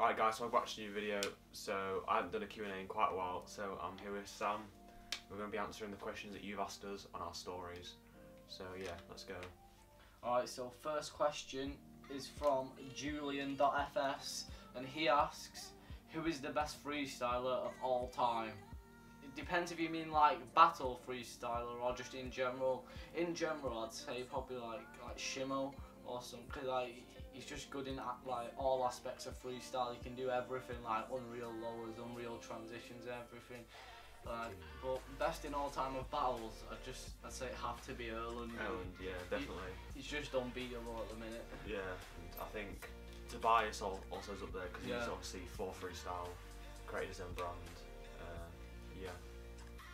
Alright guys, so I've watched a new video, so I haven't done a Q&A in quite a while, so I'm here with Sam. We're going to be answering the questions that you've asked us on our stories. So yeah, let's go. Alright, so first question is from Julian.fs, and he asks, who is the best freestyler of all time? It depends if you mean like battle freestyler or just in general. In general, I'd say probably like Shimo or something. Like he's just good in like all aspects of freestyle. He can do everything, like unreal lowers, unreal transitions, everything. But best in all time of battles, I'd say it have to be Erland. Erland, yeah, definitely. He's just unbeatable at the minute. Yeah, and I think Tobias also is up there because he's obviously for freestyle, created his own brand. Yeah.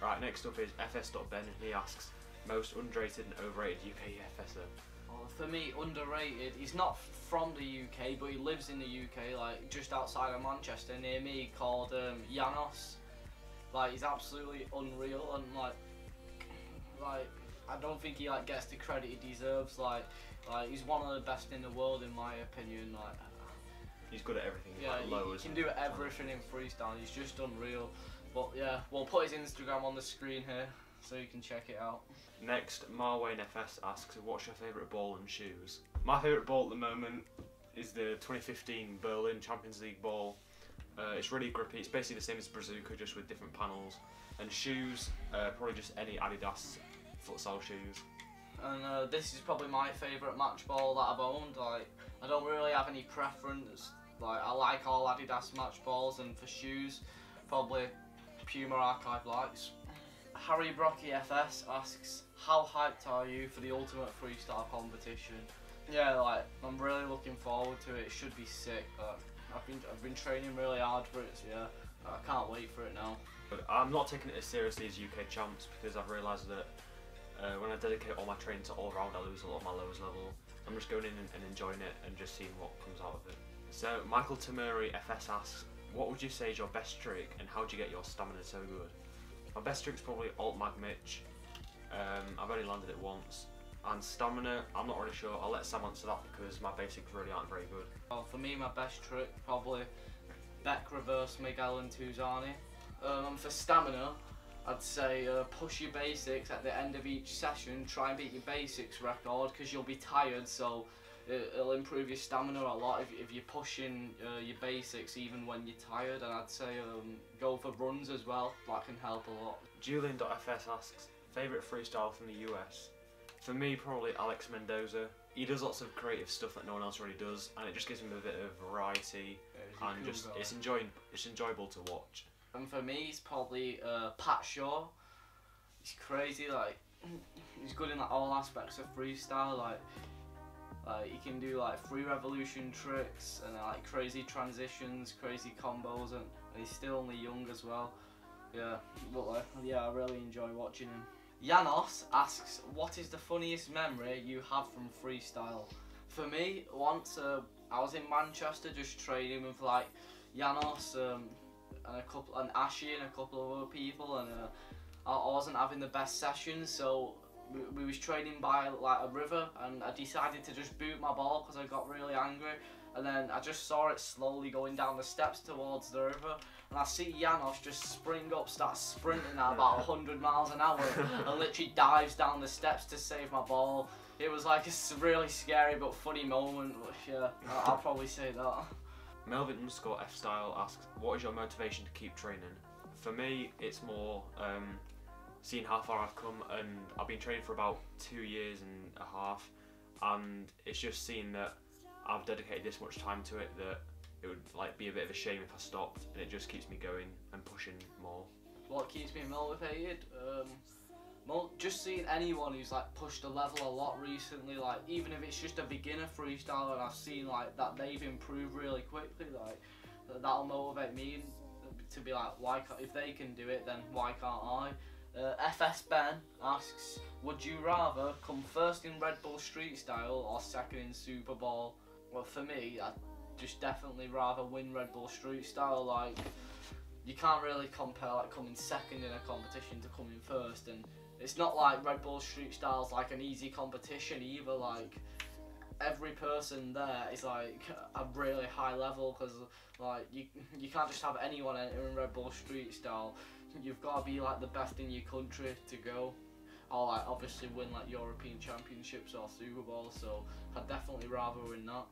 Right, next up is FS.Ben, and he asks, most underrated and overrated UK FSer. Well, for me, underrated. He's not from the UK, but he lives in the UK, like just outside of Manchester, near me, called Janos. Like he's absolutely unreal, and like I don't think he like gets the credit he deserves. Like he's one of the best in the world in my opinion. Like he's good at everything. Yeah, like, he can do everything in freestyle. He's just unreal. But yeah, we'll put his Instagram on the screen here so you can check it out. Next, Marwayne FS asks, what's your favourite ball and shoes? My favourite ball at the moment is the 2015 Berlin Champions League ball. It's really grippy. It's basically the same as Brazuca, just with different panels. And shoes, probably just any Adidas futsal shoes. And this is probably my favourite match ball that I've owned. Like I don't really have any preference. Like I like all Adidas match balls, and for shoes, probably Puma Archive Lights. Harry Brocky FS asks, how hyped are you for the Ultimate Freestyle competition? Yeah, like I'm really looking forward to it. It should be sick. I've been training really hard for it, so yeah, I can't wait for it now. But I'm not taking it as seriously as UK champs because I've realised that when I dedicate all my training to all round, I lose a lot of my lowest level. I'm just going in and enjoying it and just seeing what comes out of it. So Michael Tamuri FS asks, what would you say is your best trick and how do you get your stamina so good? My best trick is probably Alt Mag Mitch. I've only landed it once. And stamina, I'm not really sure. I'll let Sam answer that because my basics really aren't very good. Well, for me, my best trick probably Beck reverse Miguel and Tuzani. For stamina, I'd say push your basics at the end of each session. Try and beat your basics record because you'll be tired, so it'll improve your stamina a lot if you're pushing your basics even when you're tired. And I'd say go for runs as well. That can help a lot. Julian.fs asks, favourite freestyle from the US? For me, probably Alex Mendoza. He does lots of creative stuff that no one else really does, and it just gives him a bit of variety, and just it's enjoyable to watch. And for me, it's probably Pat Shaw. He's crazy, like he's good in like all aspects of freestyle. Like he can do like free revolution tricks and like crazy transitions, crazy combos, and he's still only young as well. Yeah, but yeah, I really enjoy watching him. Janos asks, what is the funniest memory you have from freestyle? For me, once I was in Manchester just training with like Janos and Ashi and a couple of other people, and I wasn't having the best sessions, so we was training by like a river, and I decided to just boot my ball because I got really angry. And then I just saw it slowly going down the steps towards the river, and I see Janos just spring up, start sprinting at about 100 miles an hour, and literally dives down the steps to save my ball. It was like a really scary but funny moment. Yeah, I'll probably say that. Melvin_F-Style asks, what is your motivation to keep training? For me, it's more seeing how far I've come, and I've been training for about 2 years and a half, and it's just seeing that I've dedicated this much time to it that it would like be a bit of a shame if I stopped, and it just keeps me going and pushing more. What keeps me motivated? Just seeing anyone who's like pushed a level a lot recently, like even if it's just a beginner freestyler and I've seen like that they've improved really quickly, like that'll motivate me to be like, if they can do it, then why can't I? FS Ben asks, would you rather come first in Red Bull Street Style or second in Super Bowl? Well, for me, I'd just definitely rather win Red Bull Street Style. Like, you can't really compare like coming second in a competition to coming first, and it's not like Red Bull Street Style's like an easy competition either. Like every person there is like a really high level, because like you can't just have anyone entering Red Bull Street Style. You've got to be like the best in your country to go, or like obviously win like European Championships or Super Bowl. So I'd definitely rather win that.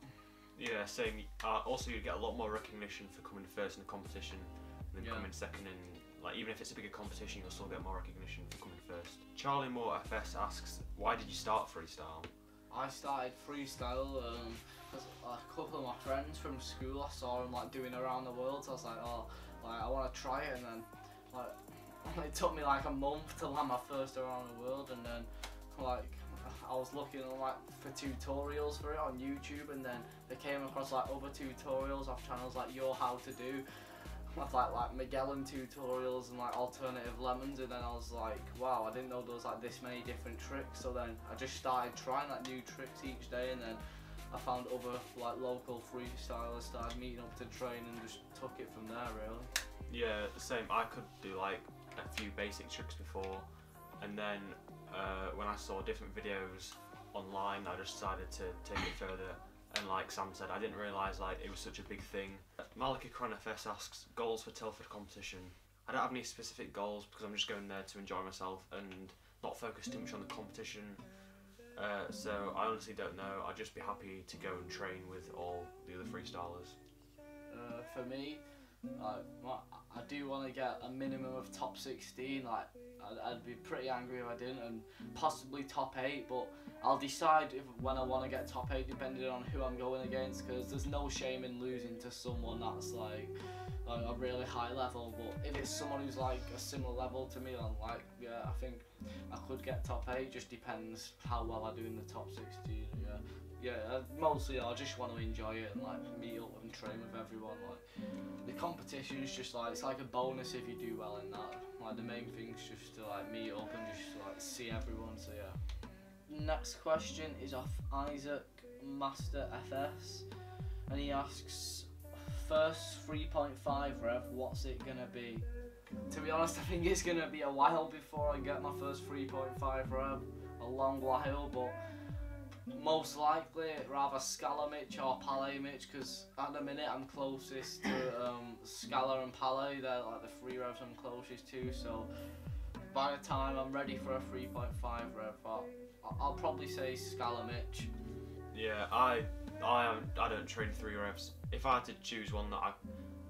Yeah, same. Also, you get a lot more recognition for coming first in the competition than coming second in. Like, even if it's a bigger competition, you'll still get more recognition for coming first. Charlie Moore FS asks, why did you start freestyle? I started freestyle because a couple of my friends from school, I saw them like doing around the world, so I was like, oh, like I want to try it, and then like it took me like a month to land my first around the world, and then like I was looking like for tutorials for it on YouTube, and then they came across like other tutorials off channels like Your How to Do, with like Magellan tutorials and like Alternative Lemons, and then I was like, wow, I didn't know there was like this many different tricks. So then I just started trying like new tricks each day, and then I found other like local freestylers, started meeting up to train, and just took it from there really. Yeah, same. I could do like a few basic tricks before, and then when I saw different videos online, I just decided to take it further. And like Sam said, I didn't realise like it was such a big thing. Maliki Cron FS asks, goals for Telford competition. I don't have any specific goals because I'm just going there to enjoy myself and not focus too much on the competition. So I honestly don't know. I'd just be happy to go and train with all the other freestylers. For me, I do want to get a minimum of top 16. Like I'd be pretty angry if I didn't, and possibly top 8. But I'll decide when I want to get top 8 depending on who I'm going against, because there's no shame in losing to someone that's like a really high level. But if it's someone who's like a similar level to me, I'm like, yeah, I think I could get top 8. Just depends how well I do in the top 16. Yeah, mostly I just want to enjoy it and like meet up and train with everyone. Like the competition is just like, it's like a bonus if you do well in that. Like the main thing is just to like meet up and just like see everyone. So yeah. Next question is off Isaac Master FS, and he asks, first 3.5 rev, what's it gonna be? To be honest, I think it's gonna be a while before I get my first 3.5 rev. A long while, but most likely rather Scala Mitch or Palais Mitch, because at the minute I'm closest to Scala and Palais. They're like the 3 revs I'm closest to, so by the time I'm ready for a 3.5 rev, I'll probably say Scala Mitch. Yeah, I don't train 3 revs. If I had to choose one that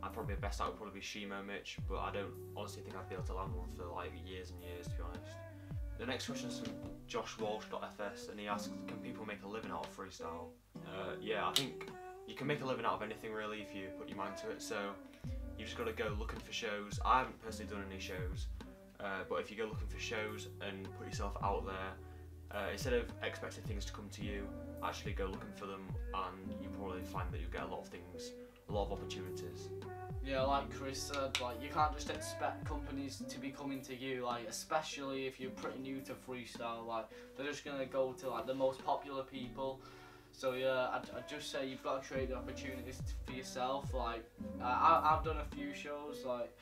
I'd probably be best at, would probably be Shimo Mitch, but I don't honestly think I'd be able to land one for like years and years, to be honest. The next question is from JoshWalsh.fs, and he asks, can people make a living out of freestyle? Yeah, I think you can make a living out of anything really if you put your mind to it, so you just got to go looking for shows. I haven't personally done any shows, but if you go looking for shows and put yourself out there, instead of expecting things to come to you, actually go looking for them, and you probably find that you'll get a lot of things, a lot of opportunities. Yeah, like Chris said, like you can't just expect companies to be coming to you, like especially if you're pretty new to freestyle. Like they're just gonna go to like the most popular people. So yeah, I'd just say you've got to create the opportunities for yourself. Like I've done a few shows, like,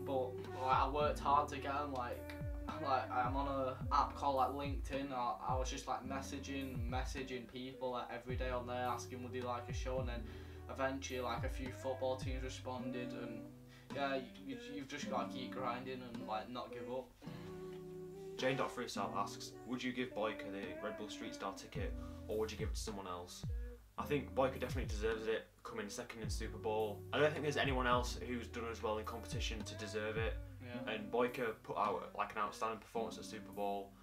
but like I worked hard to get them. Like I'm on a app called like LinkedIn. I was just like messaging people like every day on there, asking would they like a show, and then eventually like a few football teams responded, and yeah, you've just got to keep grinding and like not give up. Jane.freestyle asks, would you give Boyka the Red Bull Street Style ticket, or would you give it to someone else? I think Boyka definitely deserves it, coming second in Super Bowl. I don't think there's anyone else who's done as well in competition to deserve it. Yeah. And Boyka put out like an outstanding performance at Super Bowl,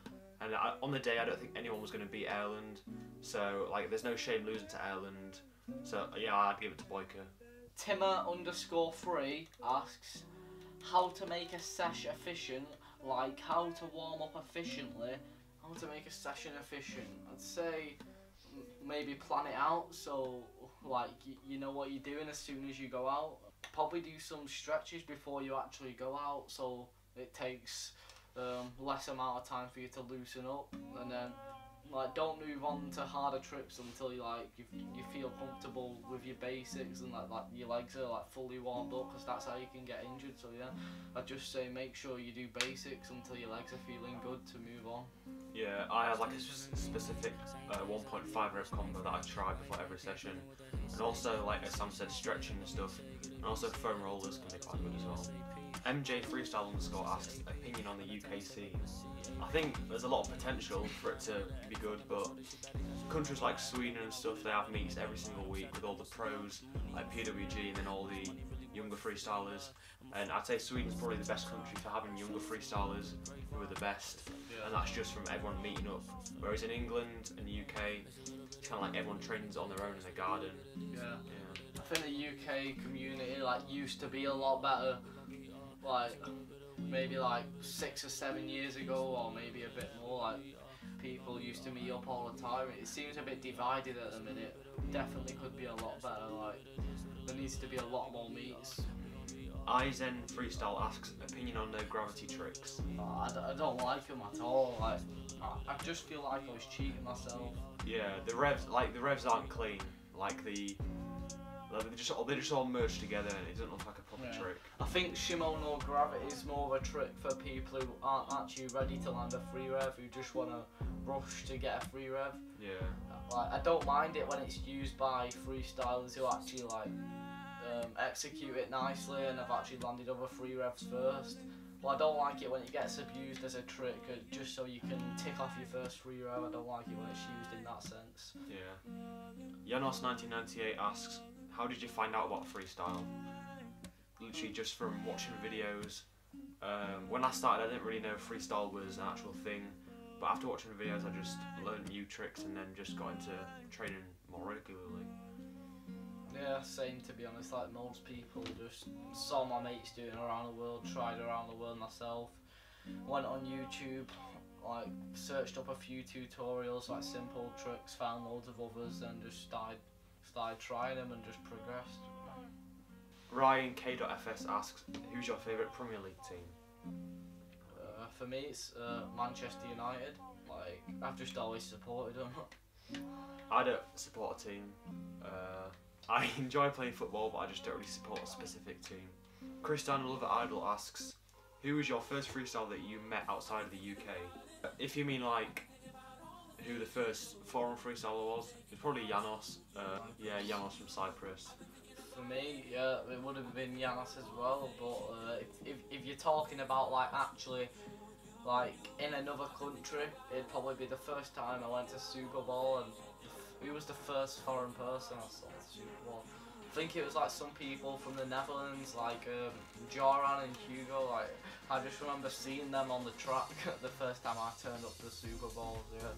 and on the day I don't think anyone was going to beat Ireland, so like there's no shame losing to Ireland. So yeah, I'd give it to Boyka. Timmer_3 asks, how to make a sesh efficient, like how to warm up efficiently, how to make a session efficient. I'd say maybe plan it out, so like you know what you're doing as soon as you go out. Probably do some stretches before you actually go out, so it takes less amount of time for you to loosen up, and then like don't move on to harder tricks until you feel comfortable with your basics and like your legs are like fully warmed up, because that's how you can get injured. So yeah, I'd just say make sure you do basics until your legs are feeling good to move on. Yeah, I have like a specific 1.5 rep combo that I try before every session, and also like as Sam said, stretching and stuff, and also foam rollers can be quite good as well. MJ Freestyle _ asks opinion on the UK scene. I think there's a lot of potential for it to be good, but countries like Sweden and stuff, they have meets every single week with all the pros like PWG and then all the younger freestylers, and I'd say Sweden's probably the best country for having younger freestylers who are the best, and that's just from everyone meeting up, whereas in England and the UK it's kind of like everyone trains on their own in their garden. Yeah. I think the UK community like used to be a lot better, like maybe like 6 or 7 years ago, or maybe a bit more. Like people used to meet up all the time. It seems a bit divided at the minute. Definitely could be a lot better. Like there needs to be a lot more meets. Izen Freestyle asks opinion on no gravity tricks. I don't like them at all. Like I just feel like I was cheating myself. Yeah, the revs aren't clean. Like they just all merge together and it doesn't look like a proper trick. I think Shimon no gravity is more of a trick for people who aren't actually ready to land a free rev, who just want to rush to get a free rev. Yeah. Like I don't mind it when it's used by freestylers who actually like execute it nicely and have actually landed other free revs first. But I don't like it when it gets abused as a trick just so you can tick off your first free rev. I don't like it when it's used in that sense. Yeah. Janos1998 asks, how did you find out about freestyle? Literally just from watching videos. When I started I didn't really know freestyle was an actual thing, but after watching the videos I just learned new tricks and then just got into training more regularly. Yeah, same to be honest, like most people, just saw my mates doing around the world, tried around the world myself, went on YouTube, like searched up a few tutorials, like simple tricks, found loads of others, and just started trying them and just progressed. Ryan K.FS asks, who's your favourite Premier League team? For me it's Manchester United. Like I've just always supported them. I don't support a team. I enjoy playing football, but I just don't really support a specific team. Cristiano Lover Idol asks, who was your first freestyler that you met outside of the UK? If you mean like who the first foreign freestyler was, it's probably Janos. Yeah, Janos from Cyprus. For me, yeah, it would have been Janos as well. But if you're talking about like actually like in another country, it'd probably be the first time I went to Super Bowl, and who was the first foreign person I saw at Super Bowl? I think it was like some people from the Netherlands, like Joran and Hugo. Like I just remember seeing them on the track the first time I turned up to Super Bowl. Yeah.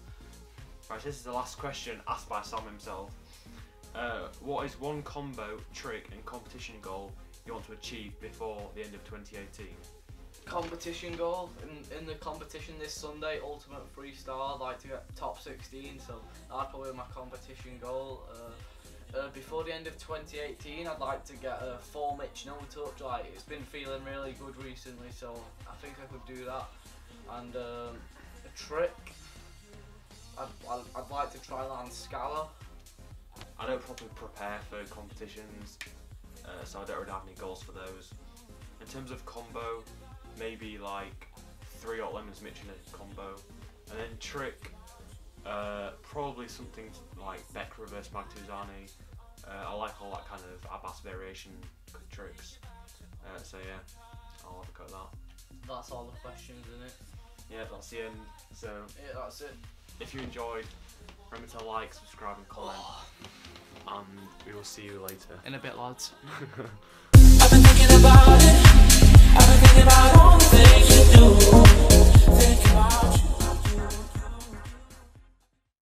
Right, this is the last question asked by Sam himself. What is one combo, trick and competition goal you want to achieve before the end of 2018? Competition goal in the competition this Sunday, Ultimate Freestyle. I'd like to get top 16, so that's probably my competition goal. Before the end of 2018, I'd like to get a 4 Mitch no touch. Like it's been feeling really good recently, so I think I could do that. And a trick, I'd like to try land Scala. I don't properly prepare for competitions, so I don't really have any goals for those. In terms of combo, maybe like 3 Hot Lemons Mitch in a combo, and then trick, probably something like Beck Reverse Magtuzani. I like all that kind of Abbas variation tricks, so yeah, I'll have a go at that. That's all the questions in it. Yeah, that's the end. So yeah, that's it. If you enjoyed, remember to like, subscribe and comment, and we will see you later. In a bit, lads. I've been thinking about it.